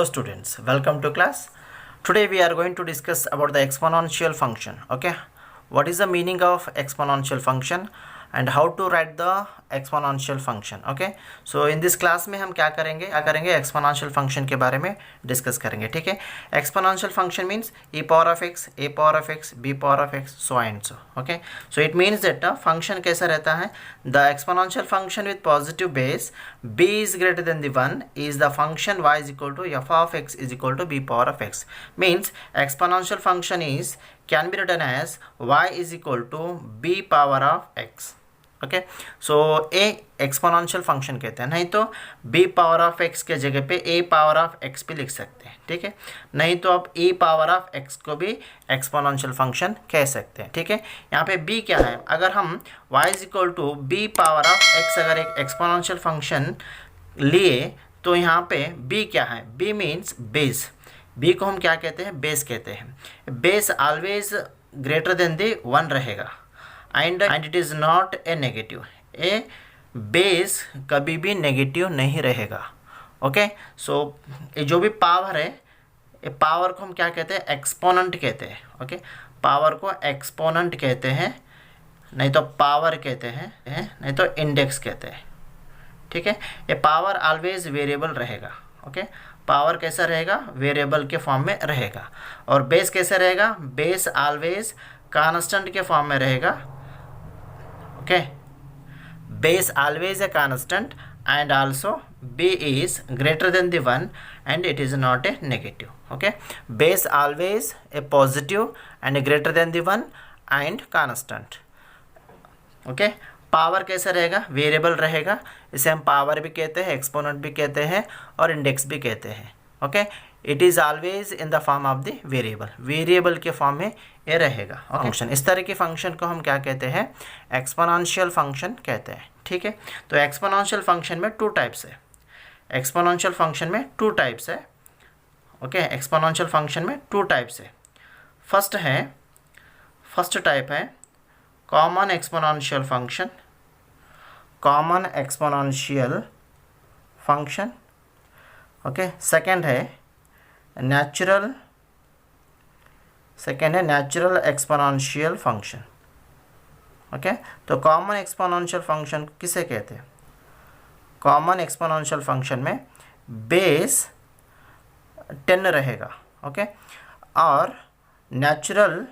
Hello students, welcome to class. Today we are going to discuss about the exponential function. Okay, what is the meaning of exponential function and how to write the exponential function. Okay, so in this class में हम क्या करेंगे exponential function के बारे में discuss करेंगे. ठीक है, exponential function means e power of x, a power of x, b power of x, so and so. Okay, so it means that function कैसा रहता है, the exponential function with positive base b is greater than the 1 is the function y is equal to f of x is equal to b power of x. Means exponential function is can be written as y is equal to b power of x. Okay, so A exponential function कहते हैं, नहीं तो b power of x के जगह पे a power of x भी लिख सकते हैं. ठीक है, नहीं तो आप e पावर ऑफ x को भी एक्सपोनेंशियल फंक्शन कह सकते हैं. ठीक है, यहाँ पे b क्या है, अगर हम y is equal to b power of x अगर एक एक्सपोनेंशियल फंक्शन लिए तो यहाँ पे b क्या है, b मीन्स बेस. b को हम क्या कहते हैं, बेस कहते हैं. Base always greater than the 1 रहेगा and it is not a negative. A base कभी भी नेगेटिव नहीं रहेगा. ओके, सो ये जो भी पावर है, ये पावर को हम क्या कहते हैं, एक्सपोनेंट कहते हैं. ओके, पावर को एक्सपोनेंट कहते हैं, नहीं तो पावर कहते हैं, नहीं तो इंडेक्स कहते हैं. ठीक है, ये पावर ऑलवेज वेरिएबल रहेगा. ओके, पावर कैसा रहेगा, वेरिएबल के फॉर्म में रहेगा. और बेस कैसे रहेगा, बेस ऑलवेज कांस्टेंट के फॉर्म में रहेगा. Okay, base always a constant and also b is greater than the 1 and it is not a negative. Okay, base always a positive and greater than the 1 and constant. Okay, power कैसा रहेगा, variable रहेगा. इसे हम power भी कहते हैं, exponent भी कहते हैं और इंडेक्स भी कहते हैं. Okay, it is always in the form of the variable, variable के फॉर्म में ये रहेगा. फंक्शन इस तरह के फंक्शन को हम क्या कहते हैं, एक्सपोनेंशियल फंक्शन कहते हैं. ठीक है, तो एक्सपोनेंशियल फंक्शन में टू टाइप्स है. एक्सपोनेंशियल फंक्शन में टू टाइप्स है. ओके, एक्सपोनेंशियल फंक्शन में टू टाइप्स है. फर्स्ट टाइप है common exponential function, common exponential function. Okay, second है नेचुरल एक्सपोनेंशियल फंक्शन. ओके, तो कॉमन एक्सपोनेंशियल फंक्शन किसे कहते हैं, कॉमन एक्सपोनेंशियल फंक्शन में बेस 10 रहेगा. ओके, और नेचुरल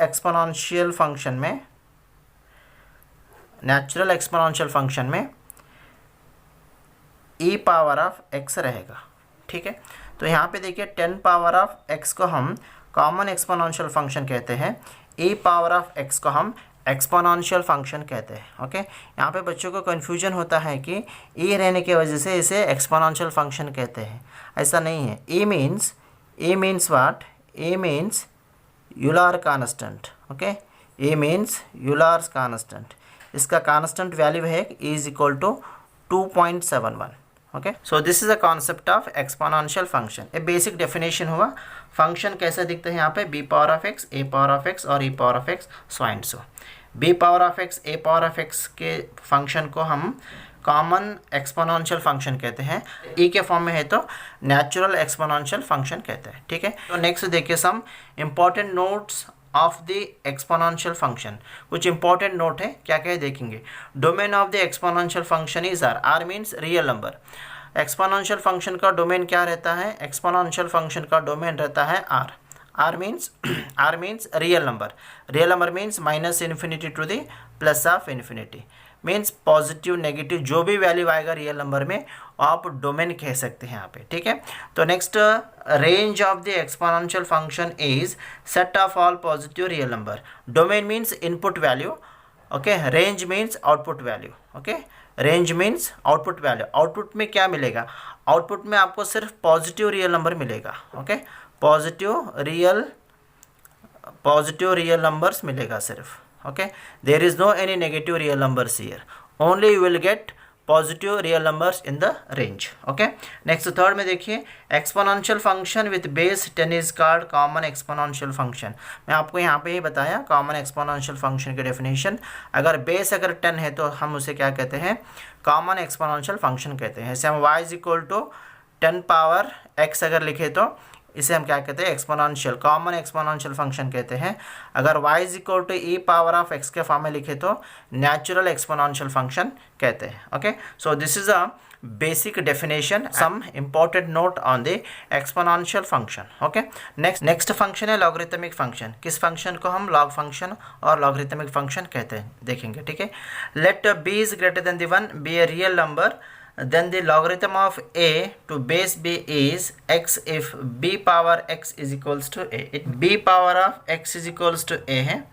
एक्सपोनेंशियल फंक्शन में e पावर ऑफ x रहेगा. ठीक है, तो यहाँ पे देखिए 10 पावर ऑफ x को हम कॉमन एक्सपोनेंशियल फंक्शन कहते हैं, e पावर ऑफ x को हम एक्सपोनेंशियल फंक्शन कहते हैं. ओके, यहाँ पे बच्चों को कन्फ्यूजन होता है कि e रहने की वजह से इसे एक्सपोनेंशियल फंक्शन कहते हैं. ऐसा नहीं है. e means what, e means Euler constant. Okay, e means Euler constant. इसका कांस्टेंट वैल्यू है e is equal to 2.71. Okay, so this is a concept of exponential function. A basic definition हुआ. Function कैसे दिखते हैं यहाँ पे, b power of x, a power of x और e power of x, so and so. b power of x, a power of x के function को हम कॉमन एक्सपोनेंशियल फंक्शन कहते हैं. e के फॉर्म में है तो नेचुरल एक्सपोनेंशियल फंक्शन कहते हैं. ठीक है, तो नेक्स्ट देखिए some important notes of the exponential function. कुछ इंपॉर्टेंट नोट है, क्या क्या देखेंगे. Domain of the exponential function is R. R means real number. Exponential function का डोमेन क्या रहता है, एक्सपोनेंशियल फंक्शन का डोमेन रहता है R. R means real number. Real number means minus infinity to the plus of infinity. Means positive negative जो भी value आएगा रियल नंबर में आप डोमेन कह सकते हैं यहाँ पे. ठीक है, तो next range of the exponential function is set of all positive real number. Domain means input value. Okay, range means output value. Okay, range means output value. Output में क्या मिलेगा, आउटपुट में आपको सिर्फ पॉजिटिव रियल नंबर मिलेगा. Okay, positive real numbers मिलेगा सिर्फ. Okay, there is no any negative real numbers here, only you will get positive real numbers in the range. Okay, next third में देखिए exponential function with base 10 is called common exponential function. मैं आपको यहाँ पे ही बताया common exponential function की definition. अगर base 10 है तो हम उसे क्या कहते हैं, कॉमन एक्सपोनेंशियल फंक्शन कहते हैं। जैसे हम y is equal to 10 power x अगर लिखे तो इसे हम क्या कहते हैं, एक्सपोनेंशियल, कॉमन एक्सपोनेंशियल फंक्शन कहते हैं। अगर y is equal to E power of x के फॉर्म में लिखे तो नेचुरल एक्सपोनेंशियल फंक्शन कहते हैं। Okay, so this is a basic definition, some important note on the exponential function. Okay, next function है logarithmic function। किस function को हम log function और logarithmic function कहते हैं देखेंगे, ठीक है। let b is greater than the 1 be a real number, then the logarithm of a to base b is x if b power x is equals to a। b power of x is equals to a है।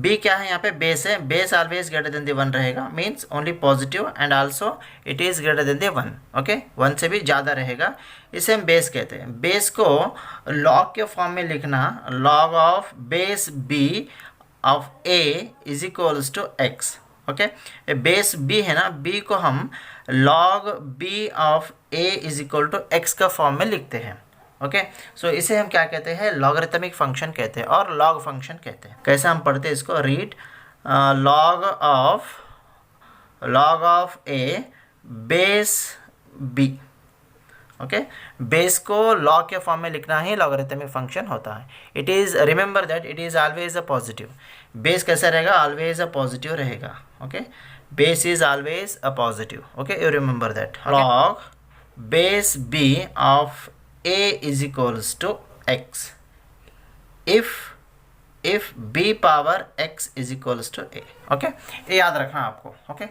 b क्या है यहाँ पे, base है, base always greater than the 1 रहेगा, means only positive and also it is greater than the 1। Okay, 1 से भी ज़्यादा रहेगा, इसे हम बेस कहते हैं। बेस को लॉग के फॉर्म में लिखना, लॉग ऑफ बेस b ऑफ a is equals to x। Okay, base b है ना, b को हम लॉग b ऑफ a is equal to x का फॉर्म में लिखते हैं। ओके, सो इसे हम क्या कहते हैं, लॉगरिथमिक फंक्शन कहते हैं और लॉग फंक्शन कहते हैं। कैसे हम पढ़ते हैं इसको, read log of A base B. Okay, base को लॉग के फॉर्म में लिखना ही लॉगरिथमिक फंक्शन होता है। It is, remember that it is always a positive. Base कैसा रहेगा, ऑलवेज अ पॉजिटिव रहेगा। Okay, base is always a positive. Okay, you remember that. Log base B of a is equals to x if b power x is equals to a। Okay, ये याद रखना आपको। Okay,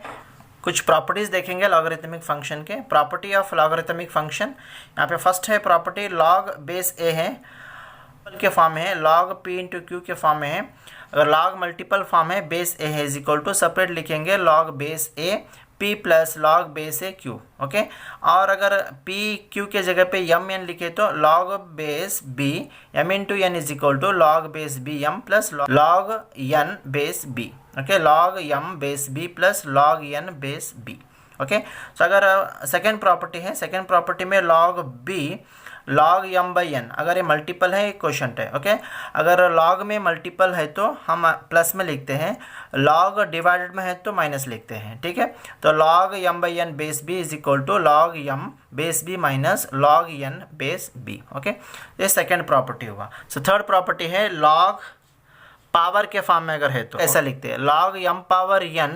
कुछ properties देखेंगे logarithmic function के। Property of logarithmic function, यहाँ पे first है प्रॉपर्टी, लॉग बेस a है के फॉर्म में है, लॉग p इंटू क्यू के फॉर्म में है। अगर लॉग मल्टीपल फॉर्म है, बेस a है इज इक्वल टू, सेपरेट लिखेंगे log base a p plus log base A Q. Okay, और अगर p q के जगह पे m n लिखे तो log base b m into n is equal to log base b m plus log n base b। Okay, log m base b plus log n base b। Okay, तो अगर second property है, second property में log b log m by n, अगर ये multiple है, quotient है। Okay, अगर log में मल्टीपल है तो हम प्लस में लिखते हैं, लॉग डिवाइडेड में है तो माइनस लिखते हैं। ठीक है, तो log m by n base b is equal to log m base b minus log n base b। Okay, ये सेकेंड प्रॉपर्टी हुआ। सो थर्ड प्रॉपर्टी है लॉग पावर के फॉर्म में अगर है तो ऐसा लिखते हैं, log m power n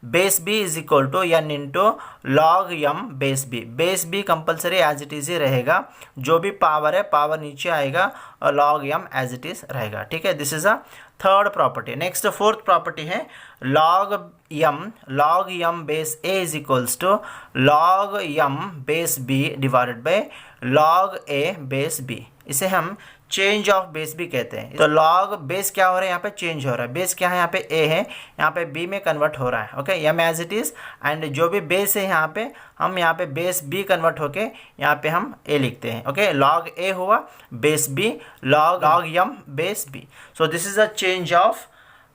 base b is equal to n into log m base b। Base b compulsory as it is ही रहेगा, जो भी पावर है पावर नीचे आएगा और log m as it is रहेगा। ठीक है, this is a third property. Next fourth property है log m base a is equals to log m base b divided by log a base b। इसे हम change of base भी कहते हैं। तो लॉग बेस क्या हो रहा है, यहाँ पे चेंज हो रहा है। बेस क्या है, यहाँ पे a है, यहाँ पे b में कन्वर्ट हो रहा है। Okay, m as it is, and जो भी बेस है यहाँ पे, हम यहाँ पे बेस b कन्वर्ट होके यहाँ पे हम a लिखते हैं। ओके, लॉग a हुआ base b log m base b। So this is a change of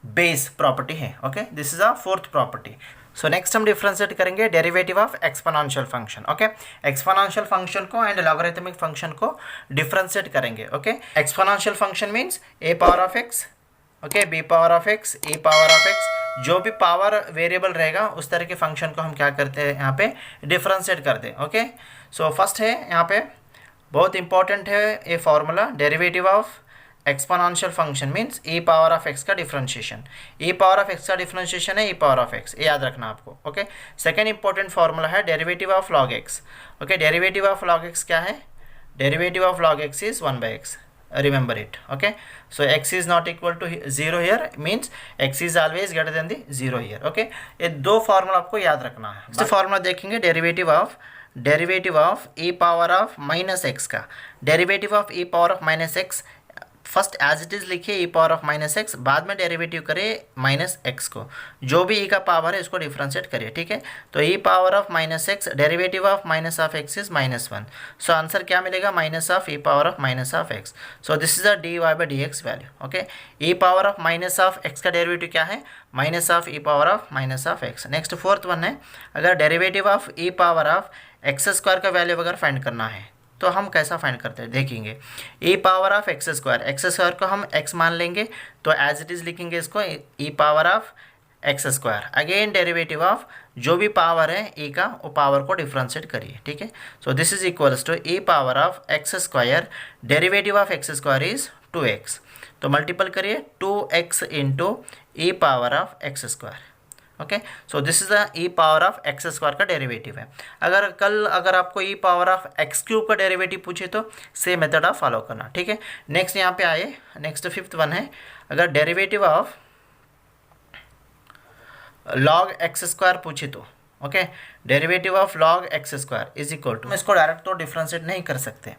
base property है। Okay, this is a fourth property. So next हम डिफ्रेंशिएट करेंगे derivative of exponential function. Okay, exponential function को and logarithmic function को differentiate करेंगे। Okay, exponential function means a power of x, okay, b power of x, e power of x, जो भी power variable रहेगा उस तरह के फंक्शन को हम क्या करते हैं, यहाँ पे डिफ्रेंशिएट करते हैं। ओके, सो फर्स्ट है यहाँ पे बहुत इंपॉर्टेंट है ये formula, derivative of exponential function means e power of x का differentiation. e power of x का डिफरेंशिएशन है e पावर ऑफ x, ये याद रखना आपको। ओके, सेकेंड इंपॉर्टेंट फॉर्मूला है derivative of log x। Okay, derivative of log x क्या है, derivative of log x is 1 by x, remember it. Okay, so x is not equal to 0 here, means x is always greater than the 0 here. Okay, ये दो formula आपको याद रखना है। इस formula देखेंगे derivative of e power of minus x का, derivative of e power of minus x first as it is लिखिए e power of minus x, बाद में डेरिवेटिव करिए माइनस एक्स को, जो भी e का पावर है इसको डिफ्रेंशिएट करिए। ठीक है, तो e power of minus x derivative of minus of x is -1। So answer क्या मिलेगा, minus of e power of minus of x. So this is a dy by d x value. Okay, e power of minus of x का derivative क्या है, minus of e power of minus of x. Next fourth one है, अगर derivative of e power of x square का value अगर find करना है तो हम कैसा फाइंड करते हैं देखेंगे। e power of x square को हम x मान लेंगे, तो एज इट इज़ लिखेंगे इसको e power of x square, again derivative of जो भी पावर है ए का वो पावर को डिफ्रेंशिएट करिए, ठीक है। So this is equals to e power of x square, derivative of x square is 2x, तो मल्टीपल करिए 2x into e power of x square, okay. So this is the e power of x square का derivative है। अगर आपको e power of x cube का derivative पूछे तो same method आप फॉलो करना, ठीक है। नेक्स्ट यहाँ पे आए, नेक्स्ट फिफ्थ वन है, अगर derivative of log x square पूछे तो, okay, derivative of log x square is equal to, इसको डायरेक्ट तो डिफ्रेंशिएट नहीं कर सकते,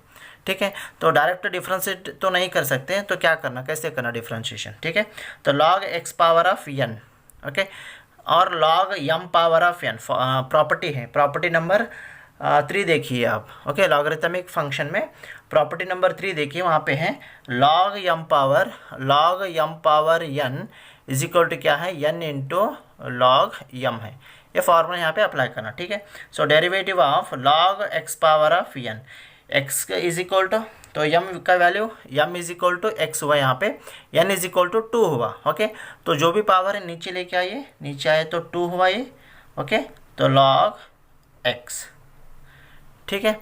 ठीक है। तो डायरेक्ट डिफ्रेंशिएट तो नहीं कर सकते, तो क्या करना, कैसे करना डिफ्रेंशिएशन, ठीक है। तो log x power of n, okay, और log m power of n property है, प्रॉपर्टी नंबर 3 देखिए आप, ओके। लॉगरिथमिक फंक्शन में प्रॉपर्टी नंबर 3 देखिए, वहाँ पे है log m power n is equal to क्या है, एन इंटू लॉग यम है, ये फॉर्मूला यहाँ पे अप्लाई करना, ठीक है। So derivative of log x power of n, x is equal to, तो यम का value m is equal to x हुआ, यहाँ पे एन इज इक्वल टू 2 हुआ, ओके। तो जो भी पावर है नीचे लेके आइए, नीचे आए तो 2 हुआ ये, ओके। तो लॉग एक्स, ठीक है।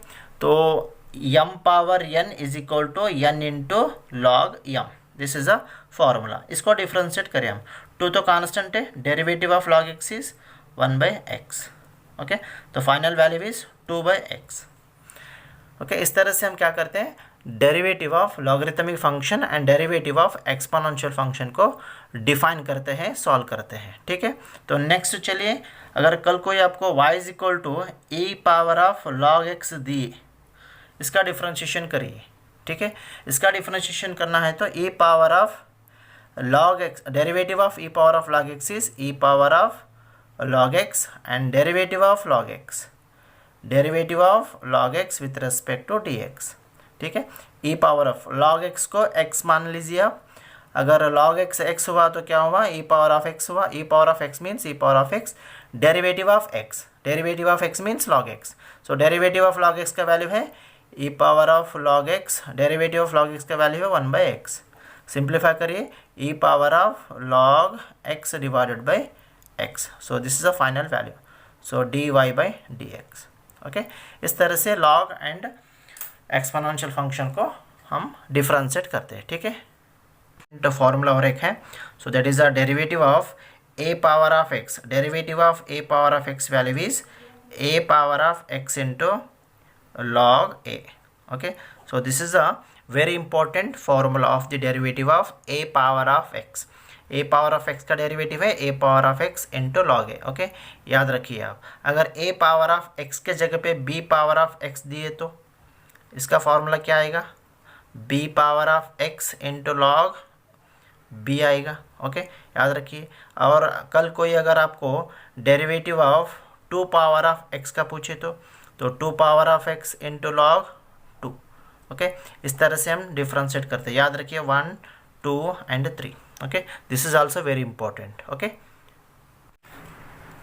तो m power n is equal to n into log m, this is a formula. इसको डिफ्रेंशिएट करें हम, 2 तो कांस्टेंट है, derivative of log x is 1/x, okay. तो final value is 2/x, okay. इस तरह से हम क्या करते हैं, derivative of logarithmic function and derivative of exponential function को डिफाइन करते हैं, सॉल्व करते हैं, ठीक है। तो नेक्स्ट चलिए, अगर कल कोई आपको y is equal to E power of log x दिए, इसका डिफ्रेंशिएशन करिए, ठीक है। इसका डिफ्रेंशिएशन करना है तो e power of log x, derivative of e power of log x is e power of log x and derivative of log x, derivative of log x with respect to dx, ठीक है। E power of log x को x मान लीजिए आप, अगर log x x हुआ तो क्या हुआ, ई पावर ऑफ x हुआ, e power of x means e power of x, derivative of x, derivative of x means log x, so derivative of log x का वैल्यू है e power of log x, derivative of log x का value है 1/x, simplify करिए e power of log x divided by x, so this is a final value, so dy/dx, okay. इस तरह से log and exponential function को हम differentiate करते हैं, ठीक है। तो फॉर्मूला और एक है, so that is a derivative of a power of x, derivative of a power of x value is a power of x into log a, okay. So this is a very important formula of the derivative of a power of x, a power of x का derivative है a power of x into log a, okay. याद रखिए आप, अगर ए power of x के जगह पे B power of x दिए तो इसका फॉर्मूला क्या आएगा, b power of x into log b आएगा, ओके। याद रखिए। और कल कोई अगर आपको derivative of 2 power of x का पूछे तो 2 power of x into log 2, okay. इस तरह से हम डिफ्रेंशिएट करते हैं, याद रखिए 1, 2 and 3, okay. This is also very important, okay.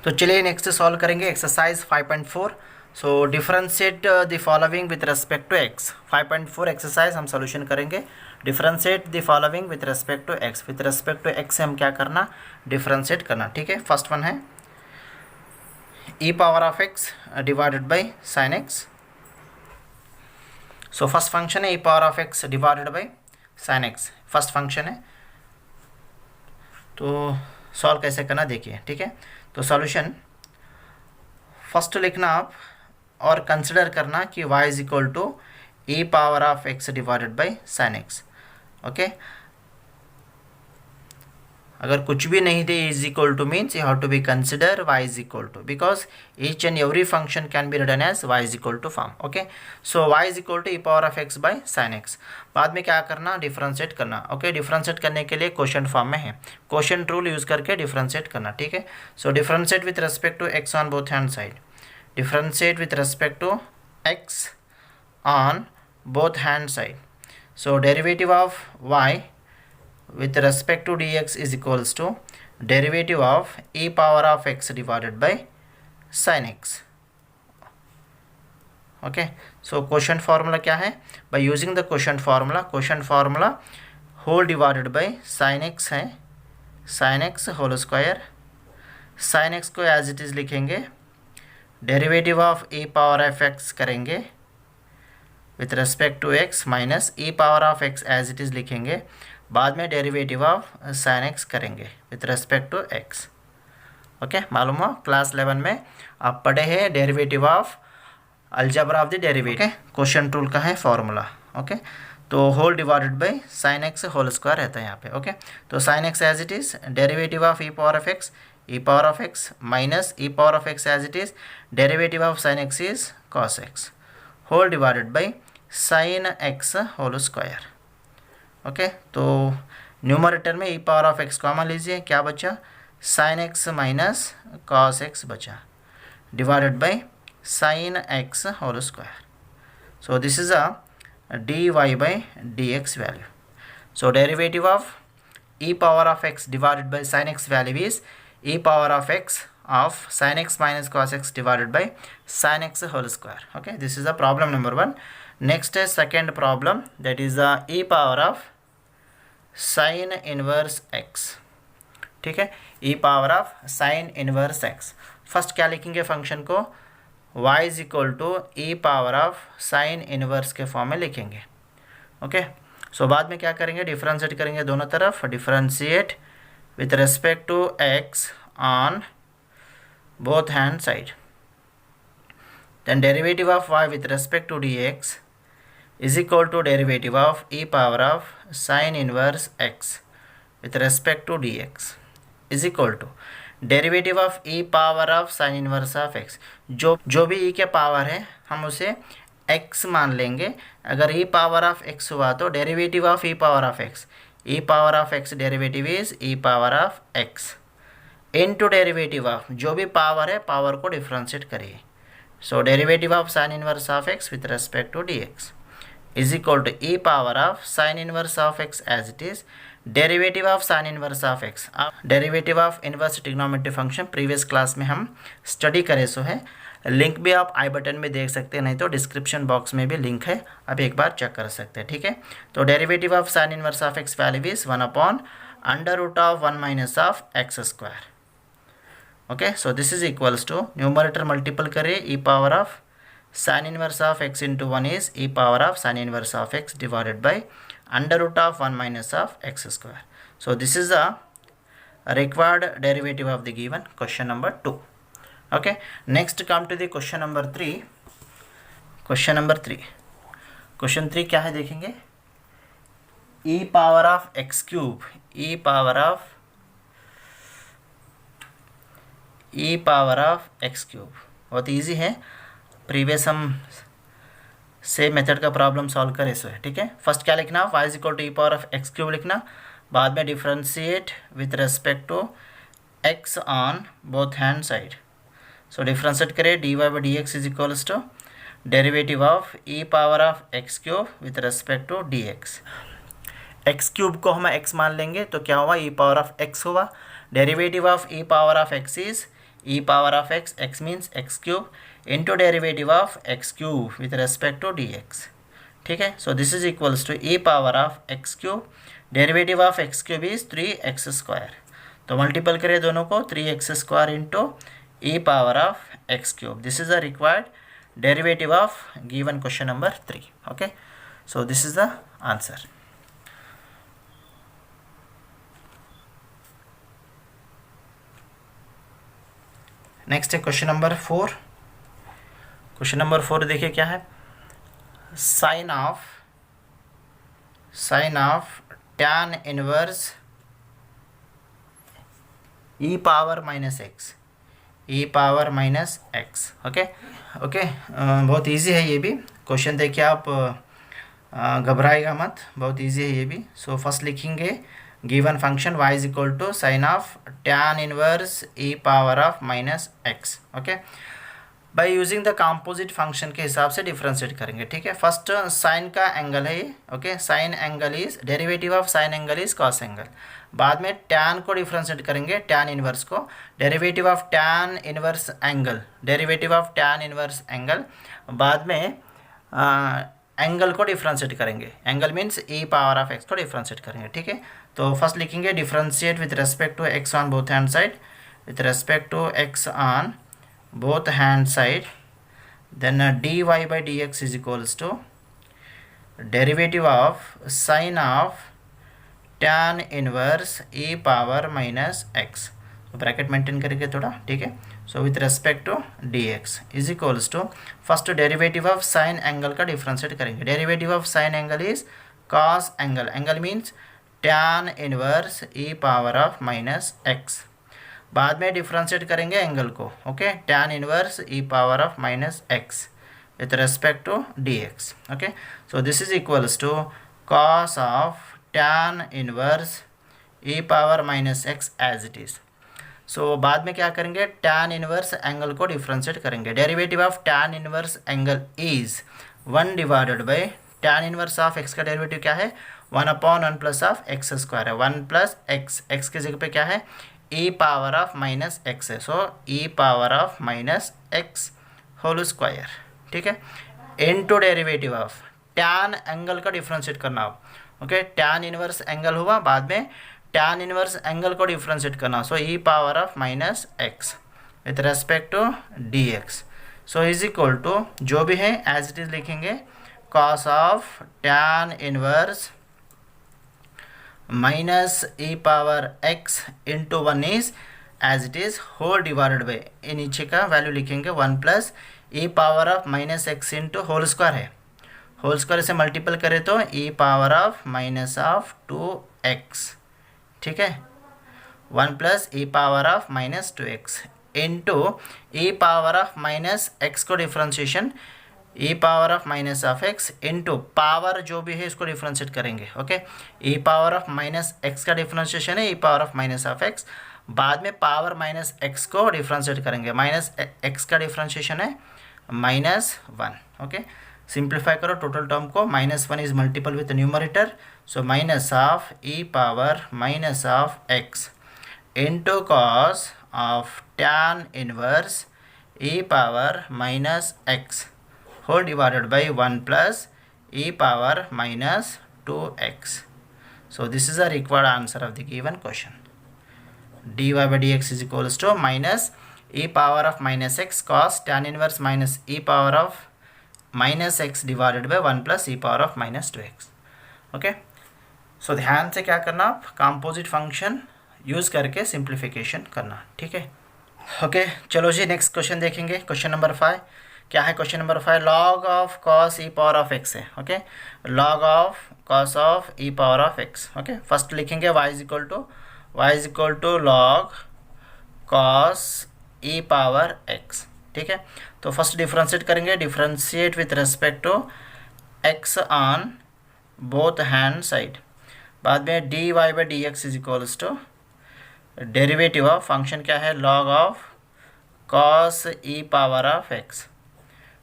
तो चलिए नेक्स्ट सॉल्व करेंगे exercise 5.4, so differentiate the following with respect to x. 5.4 exercise हम सोल्यूशन करेंगे, differentiate the following with respect to x, with respect to x से हम क्या करना, differentiate करना, ठीक है। फर्स्ट वन है e power of x divided by sine x, so first function है e power of x divided by sine x, first function है। तो सॉल्व कैसे करना देखिए, ठीक है। तो सॉल्यूशन फर्स्ट लिखना आप और कंसिडर करना कि y is equal to E power of x divided by sine x, okay. अगर कुछ भी नहीं they is equal to means you have to be consider y is equal to, because each and every function can be written as y is equal to form, okay. So y is equal to E power of x by sine x, बाद में क्या करना, differentiate करना, okay. Differentiate करने के लिए quotient form में है, क्वोशिएंट रूल यूज करके डिफ्रेंशिएट करना, ठीक है। So differentiate with respect to x on both hand side, differentiate with respect to x on both hand side, so derivative of y with respect to dx is equals to derivative of e power of x divided by sin x, okay. So quotient formula क्या है, by using the quotient formula whole divided by sin x है, sin x whole square sine x को as it is लिखेंगे, derivative of e power f x करेंगे with respect to x minus e power of x as it is लिखेंगे, बाद में derivative of sine x करेंगे with respect to x. Okay, मालूम हो class 11 में आप पढ़े हैं derivative of algebra of the derivative. Question tool का है फॉर्मूला। ओके, तो whole divided by sine x whole square रहता है यहाँ पे। ओके, तो sine x as it is derivative of e power of x, e power of x minus e power of x as it is derivative of sine x is cos x whole divided by sine x whole square. Okay, तो numerator में e power of x common लीजिए, क्या बचा, sine x minus cos x बचा, divided by sine x whole square. So this is a dy by dx value. So derivative of e power of x divided by sin x value is e power of x of sin x minus cos x divided by sin x whole square. Okay, this is the problem number 1. Next is second problem, that is the e power of sin inverse x. ठीक है, e power of sin inverse x. First क्या लिखेंगे function को, y is equal to E power of sine inverse के form में लिखेंगे। Okay, सो बाद में क्या करेंगे, डिफ्रेंशिएट करेंगे दोनों तरफ, differentiate with respect to x on both hand side, then derivative of y with respect to dx is equal to derivative of e power of sine inverse x with respect to dx is equal to derivative of e power of sine inverse of x, जो भी ई के power है हम उसे x मान लेंगे। अगर ई power of x हुआ तो derivative of e power of x, e power of x derivative is e power of x into derivative of जो भी पावर है पावर को डिफ्रेंशिएट करिए। So derivative of sine inverse of x with respect to d x is equal to E power of sine inverse of x as it is derivative of sine inverse of x. Derivative of inverse trigonometry function previous class में हम study करे सो है, link भी आप आई button में देख सकते हैं, नहीं तो डिस्क्रिप्शन बॉक्स में भी लिंक है, आप एक बार चेक कर सकते हैं। ठीक है, तो derivative of sine inverse of x value is 1 upon under root of 1 minus of x square. Okay, so this is equals to numerator multiple करिए, e power of sine inverse of x into 1 is e power of sine inverse of x divided by under root of 1 minus of x square. So this is the required derivative of the given question number 2. Okay, next come to the question number 3. Question number 3 क्या है देखेंगे, e power of x cube, e power of x cube बहुत easy है, previous हम same method का problem solve करे सो है। ठीक है, फर्स्ट क्या लिखना, y is equal to E power of x cube लिखना, बाद में differentiate with respect to x on both hand side. So differentiate करें, dy by d x is equals to derivative of e power of x cube with respect to d x. X cube को हम x मान लेंगे तो क्या हुआ, e power of x हुआ, derivative of e power of x is e power of x means x cube into derivative of x cube with respect to dx. ठीक है, so this is equals to e power of x cube, derivative of x cube is 3x square, तो multiple करें दोनों को, 3x square into e power of x cube. This is the required derivative of given question number 3. Okay, so this is the answer. Next है question number 4. Question number 4 देखिए क्या है, sine of tan inverse e power minus x, e power minus x. Okay, बहुत easy है ये भी question, देखिए आप घबराएगा मत, बहुत इजी है ये भी। सो फर्स्ट लिखेंगे given function y is equal to sine of tan inverse e power of minus x. Okay, by using the composite function के हिसाब से डिफ्रेंशिएट करेंगे। ठीक है, फर्स्ट साइन का एंगल है ये। Okay, sine angle is derivative of sine angle is cos angle, बाद में टैन को डिफ्रेंशिएट करेंगे, टैन इनवर्स को, derivative of tan inverse angle, derivative of tan inverse angle, बाद में एंगल को डिफ्रेंशिएट करेंगे, angle means e power of x को डिफ्रेंशिएट करेंगे। ठीक है, तो फर्स्ट लिखेंगे differentiate with respect to x on both hand side, with respect to x on both hand side, then dy by dx is equals to derivative of sine of tan inverse e power minus x, तो bracket maintain करेंगे थोड़ा, ठीक है। So with respect to dx is equals to first derivative of sine angle का differentiate करेंगे। Derivative of sine angle is cos angle, angle means tan inverse e power of minus x। बाद में differentiate करेंगे angle को, okay, tan inverse e power of minus x with respect to dx, okay। so this is equals to cos of tan inverse e power minus x as it is। so बाद में क्या करेंगे, tan inverse angle को differentiate करेंगे। Derivative of tan inverse angle is 1 divided by tan inverse of x का derivative क्या है, 1/1 plus of x square है, 1 प्लस एक्स, एक्स की जगह पे क्या है e power of minus x है, so e power of minus x whole square, ठीक है, into derivative of tan angle का डिफ्रेंशिएट करना हो, ओके। tan इनवर्स एंगल हुआ, बाद में tan इनवर्स एंगल को डिफ्रेंशिएट करना, so e power of minus x with respect to dx। So is equal to जो भी है एज इट इज लिखेंगे, cos of tan inverse minus e power x into 1 is as it is whole divided by, ये नीचे का value लिखेंगे 1 plus e power of minus x into whole square है, whole square से multiple करें तो e power of minus of 2x, ठीक है, 1 plus e power of minus 2x into e power of minus x को differentiation e power of minus of x into power जो भी है इसको डिफ्रेंशिएट करेंगे, okay. e power of minus x का differentiation है e power of minus of x, बाद में पावर माइनस x को डिफ्रेंशिएट करेंगे, माइनस x का डिफ्रेंशिएशन है -1, ओके। सिंप्लीफाई करो टोटल टर्म को, -1 is multiple with numerator, so minus of e power minus of x into cos of tan inverse e power minus x whole divided by 1 plus e power minus 2x। So this is the required answer of the given question. dy by dx is equals to minus e power of minus x cos tan inverse minus e power of minus x divided by 1 plus e power of minus 2x, okay. So ध्यान से क्या करना, आप composite function use करके simplification करना, ठीक है, okay. चलो जी नेक्स्ट क्वेश्चन देखेंगे, क्वेश्चन नंबर 5 क्या है। Question number 5 log of cos e power of x है, okay, log of cos of e power of x, okay. First लिखेंगे y is equal to log cos e power x, ठीक है। तो first differentiate करेंगे, differentiate with respect to x on both hand side, बाद में dy by dx is equals to derivative of function क्या है, log of cos e power of x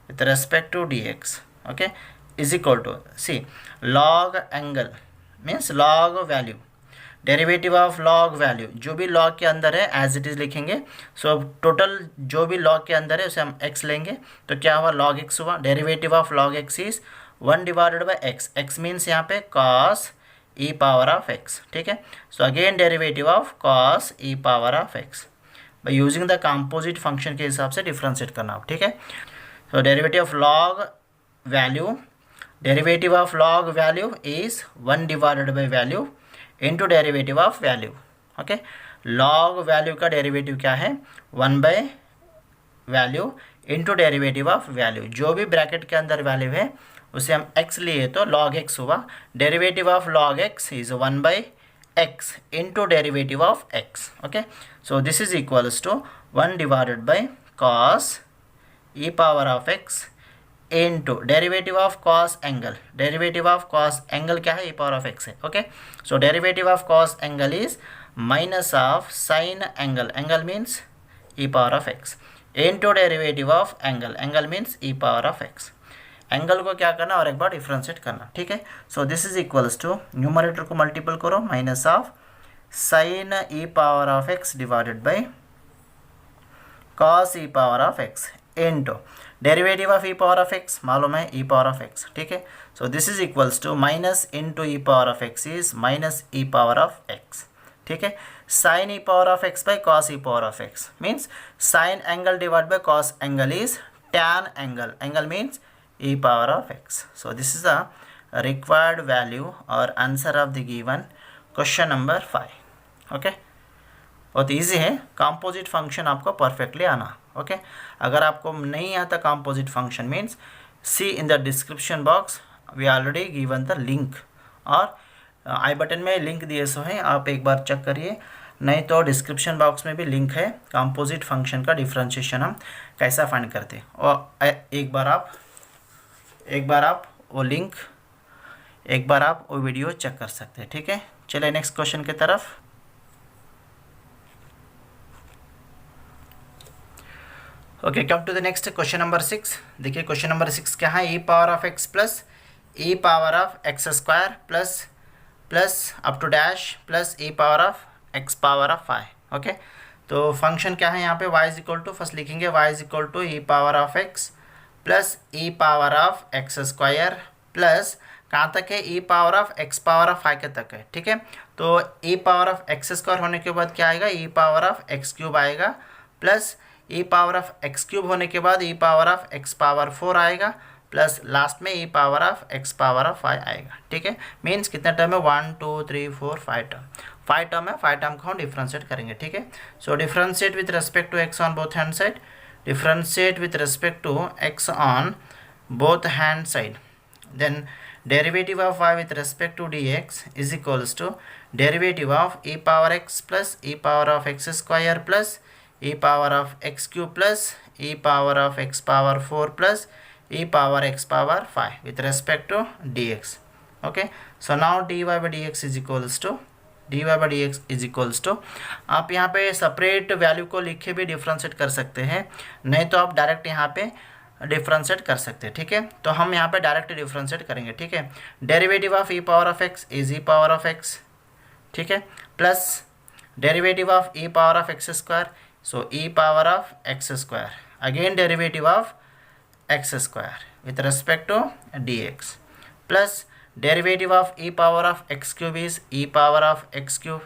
with respect to dx, okay, is equal to see log angle means log value, derivative of log value जो भी log के अंदर है as it is लिखेंगे। So total जो भी log के अंदर है उसे हम x लेंगे, तो क्या हुआ log x हुआ। Derivative of log x is 1 divided by x, x means यहाँ पे cos e power of x, ठीक है। So again derivative of cos e power of x by using the composite function के हिसाब से differentiate करना, ठीक है। So derivative of log value, derivative of log value is 1 divided by value into derivative of value, okay. Log value का derivative क्या है, 1 by value into derivative of value, जो भी ब्रैकेट के अंदर वैल्यू है उसे हम x लिए तो log x हुआ। Derivative of log x is 1 by x into derivative of x, okay. So this is equals to 1 divided by cos e power of x into derivative of cos angle, derivative of cos angle क्या है e power of x है, okay. So derivative of cos angle is minus of sine angle, angle means e power of x into derivative of angle, angle means e power of x। Angle को क्या करना और एक बार differentiate करना, ठीक है। So this is equals to numerator को multiple करो, minus of sine e power of x divided by cos e power of x into derivative of e power of x मालूम है e पावर ऑफ x, ठीक है। So this is equals to minus into e power of x is minus e power of x, ठीक है। Sine e power of x by cos e power of x means sign angle divide by cos angle is tan angle. Angle means e power of x. So this is the required value or answer of the given question number 5. Okay, बहुत easy है। Composite function आपको perfectly आना। Okay, अगर आपको नहीं आता composite function means see in the description box, we already given the link, और I button में लिंक दिए सो हैं, आप एक बार चेक करिए, नहीं तो डिस्क्रिप्शन बॉक्स में भी लिंक है। कंपोजिट फंक्शन का डिफरेंशिएशन हम कैसा फाइंड करते हैं, और एक बार आप वो लिंक, एक बार आप वो वीडियो चेक कर सकते हैं। ठीक है, चलिए नेक्स्ट क्वेश्चन की तरफ। Okay, come to the next question number 6। देखिए क्वेश्चन नंबर 6 क्या है, e power of x plus e power of x square plus up to dash plus e power of x power of 5। Okay, तो function क्या है यहाँ पे, y is equal to, first लिखेंगे y is equal to E power of x plus e power of x square plus कहाँ तक है, e power of x power of 5 के तक है। ठीक है, तो e power of x square होने के बाद क्या आएगा, e power of x cube आएगा, plus e power of x cube होने के बाद e power of x power 4 आएगा, प्लस लास्ट में e power of x power of 5 आएगा। ठीक है, मीन्स कितने टर्म है, 1 2 3 4 5 टर्म, 5 टर्म है, 5 टर्म को हम डिफ्रेंशिएट करेंगे। ठीक है, so differentiate with respect to x on both hand side, differentiate with respect to x on both hand side, then derivative of y with respect to dx is equals to derivative of e power x plus e power of x square plus e power of x cube plus e power of x power 4 plus e power x power 5 with respect to dx. Okay, so now dy by dx is equals to आप यहाँ पे separate value को लिख के भी differentiate कर सकते हैं, नहीं तो आप डायरेक्ट यहाँ पे डिफ्रेंशिएट कर सकते हैं। ठीक है, तो हम यहाँ पे डायरेक्ट डिफ्रेंशिएट करेंगे। ठीक है, derivative of e power of x is e power of x, ठीक है, plus derivative of e power of x square, so e power of x square, again derivative of x square with respect to d x, plus derivative of e power of x cube is e power of x cube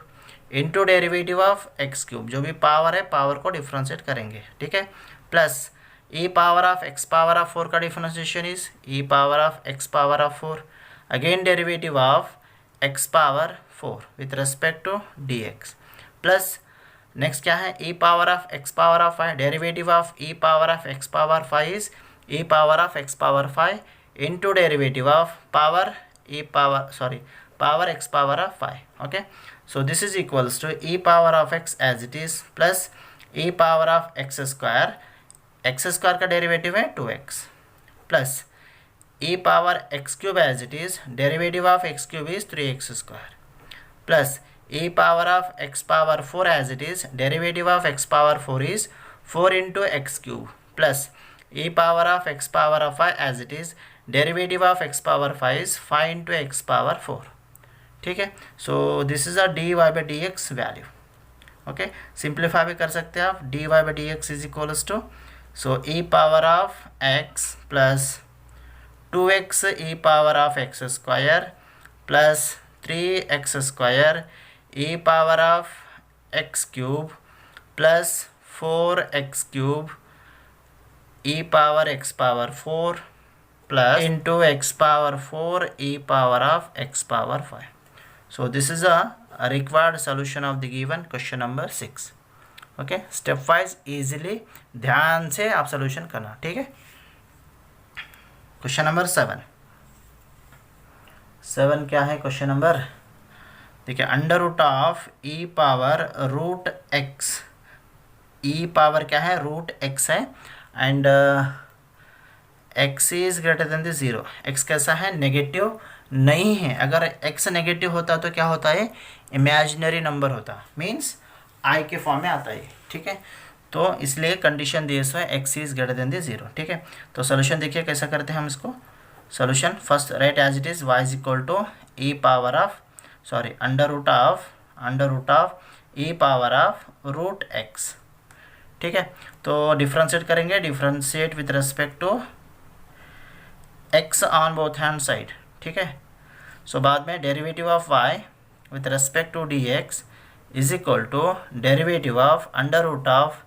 into derivative of x cube, जो भी power है power को differentiate करेंगे। ठीक है, plus e power of x power of 4 का differentiation is e power of x power of 4, again derivative of x power 4 with respect to dx, plus next क्या है, e power of x power of 5, derivative of e power of x power 5 is e power of x power 5 into derivative of power x power of 5. Okay, so this is equals to e power of x as it is plus e power of x square, x square का derivative है 2x, plus e power x cube as it is, derivative of x cube is 3x square, plus e power of x power 4 as it is, derivative of x power 4 is 4 into x cube, plus e power of x power of 5 as it is, derivative of x power 5 is 5 into x power 4. ठीक है, so this is a d y by d x value. Okay, simplify भी कर सकते हैं आप, d y by d x is equals to, so e power of x plus 2x e power of x square plus 3x square e power of x cube plus 4x cube e power x power 4 plus into x power 4 e power of x power 5. So this is a required solution of the given question number 6. Okay, step wise easily ध्यान से आप solution करना. ठीक है, question number 7 क्या है question number, देखिए, under root of e power root x, e power क्या है, रूट एक्स है, and x is greater than the 0. X कैसा है, नेगेटिव नहीं है. अगर एक्स नेगेटिव होता तो क्या होता है, इमेजिनरी नंबर होता, मीन्स आई के फॉर्म में आता है. ठीक है, तो इसलिए कंडीशन दिए सो है x is greater than the 0. ठीक है, तो सोल्यूशन देखिए कैसा करते हैं हम इसको. Solution first right as it is, y is equal to E power of under root of e power of root x. ठीक है, तो डिफ्रेंशिएट करेंगे, differentiate with respect to x on both hand side. ठीक है, so बाद में derivative of y with respect to d x is equal to derivative of under root of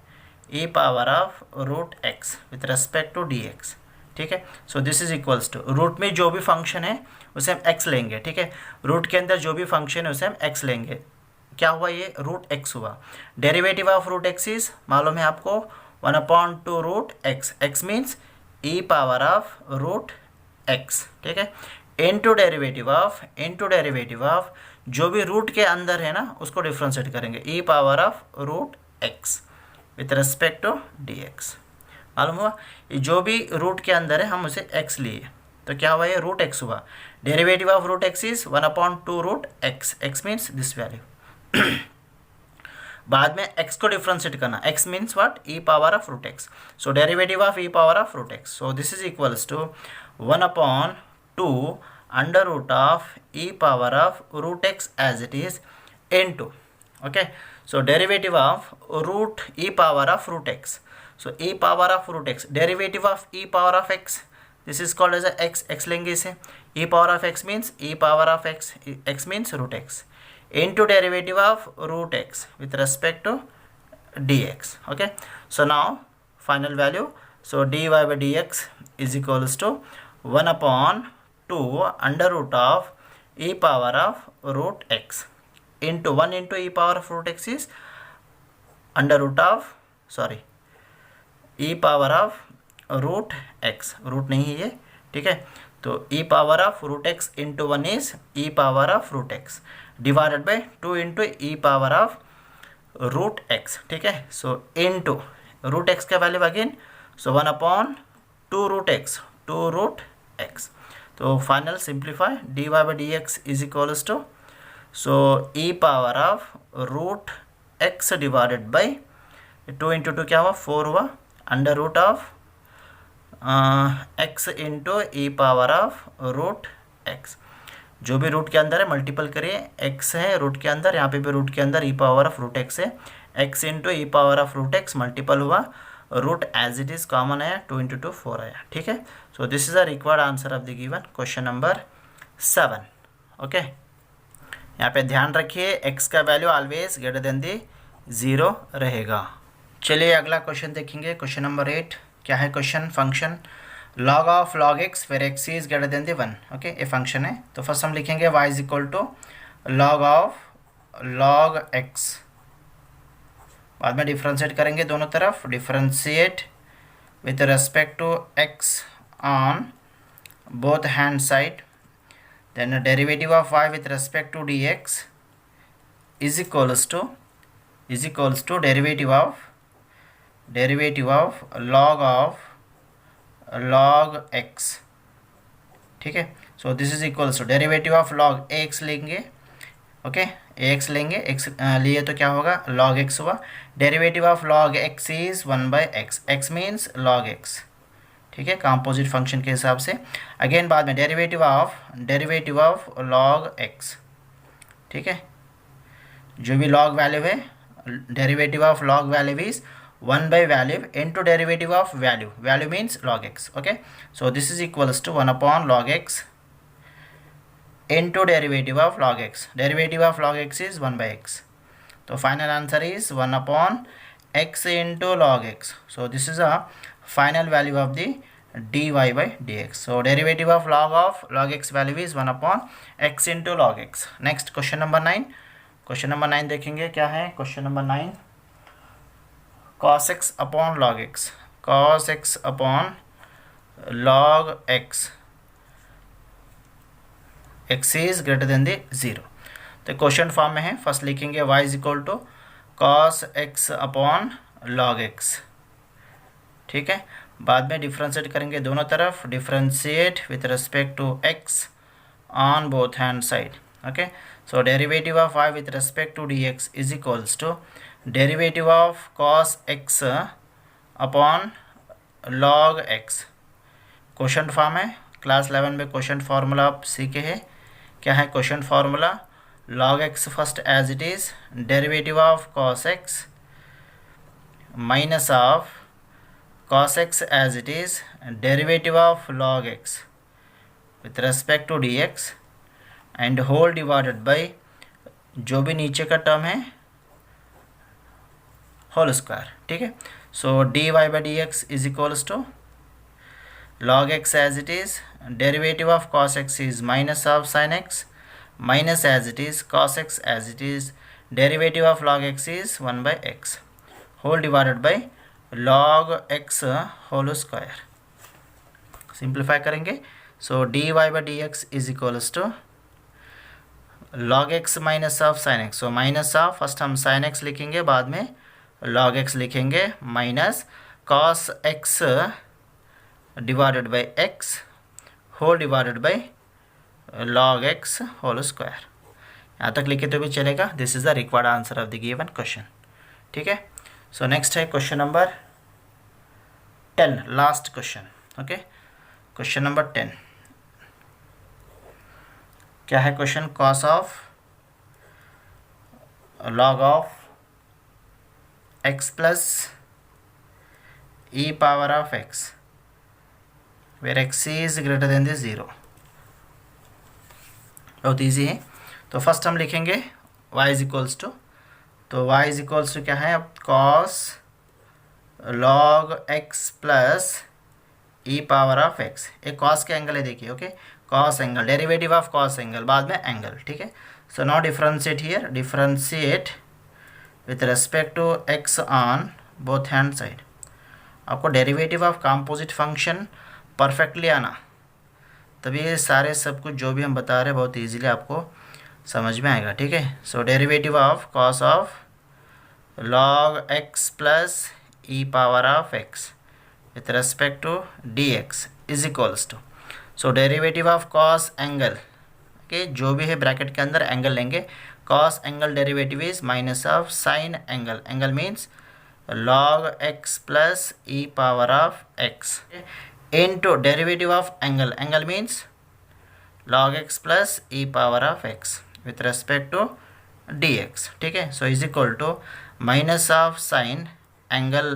e power of root x with respect to d x. ठीक है, so this is equals to root में जो भी function है उसे हम x लेंगे। ठीक है, रूट के अंदर जो भी फंक्शन है उसे हम एक्स लेंगे। क्या हुआ, ये रूट एक्स हुआ। Derivative of root x is मालूम है आपको 1/2 root x, x means e power of root x. ठीक है, इनटू डेरिवेटिव ऑफ जो भी रूट के अंदर है ना उसको डिफ्रेंशिएट करेंगे, e power of root x with respect to d x. मालूम हुआ, ये जो भी रूट के अंदर है हम उसे x लिए, तो क्या हुआ, ये रूट x हुआ। Derivative of root x is 1/2 root x, x means this value. बाद में x को डिफ्रेंशिएट करना, x means what, e power of root x। So derivative of e power of root x, so this is equals to 1/2 under root of e power of root x as it is into, okay, so derivative of root e power of root x, so e power of root x, derivative of e power of x, this is called as a x लेंगे इसे, e power of x means e power of x means root x into derivative of root x with respect to dx. Okay, so now final value, so dy by dx is equals to 1/2 under root of e power of root x into 1 into e power of root x is under root of, sorry, e power of root x, root नहीं है ये, ठीक है, तो e power of root x into 1 is e power of root x divided by 2 into e power of root x. ठीक है, so into root x का value again, so 1/2 root x, 2 root x, तो final simplify d y by d x is equals to, so e power of root x divided by 2 into 2 क्या हुआ, 4 हुआ, under root of x into e power of root x. जो भी root के अंदर है multiple करिए, x है रूट के अंदर, यहाँ पे भी रूट के अंदर e power of root x है, x into e power of root x multiple हुआ, root as it is common आया, 2 इंटू 2 4 आया। ठीक है, so this is a required answer of the given question number 7। Okay, यहाँ पे ध्यान रखिए एक्स का value always greater than the 0 रहेगा। चलिए अगला क्वेश्चन देखेंगे, क्वेश्चन नंबर 8। क्या है question, function log of log x where x is greater than the 1। Okay, ये फंक्शन है, तो फर्स्ट हम लिखेंगे y is equal to log of log x, बाद में डिफ्रेंशिएट करेंगे दोनों तरफ, differentiate with respect to x on both hand side, then derivative of y with respect to dx is equals to derivative of log x। ठीक है, so this is equals to derivative of log ax लेंगे। Okay, ax लेंगे, x लिए तो क्या होगा, log x हुआ, derivative of log x is 1/x, x means log x। ठीक है, कंपोजिट फंक्शन के हिसाब से। अगेन बाद में डेरिवेटिव ऑफ log x। ठीक है, जो भी log वैल्यू है, derivative of log value is 1/value into derivative of value means log x। okay, so this is equals to 1/log x into derivative of log x, derivative of log x is 1/x, so final answer is 1/x into log x, so this is a final value of the dy by dx, so derivative of log x value is 1/x into log x। next question number 9, question number 9 देखेंगे, क्या है question number 9, cos x upon log x, cos x upon log x, x is greater than the 0, तो question form में है, first लिखेंगे y is equal to cos x upon log x। ठीक है, बाद में डिफ्रेंशिएट करेंगे दोनों तरफ, differentiate with respect to x on both hand side. Okay, so derivative of y with respect to dx is equals to derivative of cos x upon log x। Question form है, class 11 में question formula आप सीखे हैं। क्या है question formula, log x first as it is, derivative of cos x minus of cos x as it is, derivative of log x with respect to dx and whole divided by जो भी नीचे का term है whole square, ठीक है। So d y by d x is equals to log x as it is, derivative of cos x is minus of sin x, minus as it is cos x as it is, derivative of log x is 1 by x whole divided by log x whole square. Simplify करेंगे, so d y by d x is equals to log x minus of sine x, so minus of, first हम sine x लिखेंगे, बाद में log x लिखेंगे, minus cos x divided by x whole divided by log x whole square. यहाँ तक लिखे तो भी चलेगा. This is the required answer of the given question. ठीक है. सो नेक्स्ट है question number 10, last question. Okay, question number 10 क्या है question? Cos of log of x plus e power of x where x is greater than the 0. बहुत easy है. तो first हम लिखेंगे y इज इक्वल्स टू, तो y is equals to क्या है अब? cos log x plus e power of x. एक cos के एंगल है, देखिए. Okay, cos angle, derivative of cos angle, बाद में एंगल. ठीक है. So now differentiate here, differentiate with respect to x on both hand side. आपको derivative of composite function perfectly आना, तभी ये सारे सब कुछ जो भी हम बता रहे हैं बहुत इजीली आपको समझ में आएगा. ठीक है. So derivative of cos of log x plus e power of x with respect to d x is equals to, so derivative of cos angle, okay, जो भी है ब्रैकेट के अंदर एंगल लेंगे. Cos angle derivative is minus of sine angle. Angle means log x plus e power of x into derivative of angle. Angle means log x plus e power of x with respect to dx. ठीक है. so is equal to minus of sin angle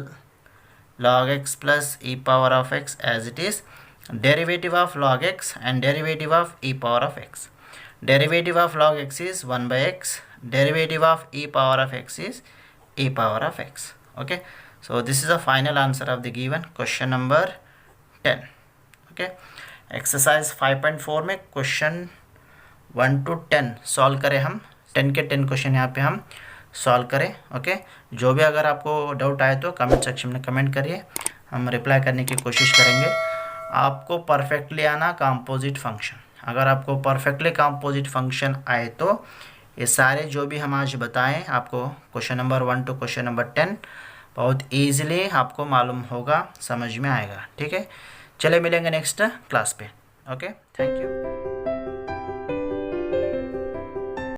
log x plus e power of x as it is, derivative of log x and derivative of e power of x. Derivative of log x is 1 by x, derivative of e power of x is e power of x. Okay, so this is the final answer of the given question number 10. Okay, exercise 5.4 में question 1 to 10 solve करें हम. 10 के 10 question यहाँ पे हम solve करें. Okay, जो भी अगर आपको डाउट आए तो कमेंट सेक्शन में कमेंट करिए, हम रिप्लाई करने की कोशिश करेंगे. आपको परफेक्टली आना कंपोजिट फंक्शन. अगर आपको परफेक्टली कंपोजिट फंक्शन आए तो ये सारे जो भी हम आज बताएं आपको question number 1 to question number 10 बहुत ईजिली आपको मालूम होगा, समझ में आएगा. ठीक है. चले मिलेंगे नेक्स्ट क्लास पे. Okay, thank you.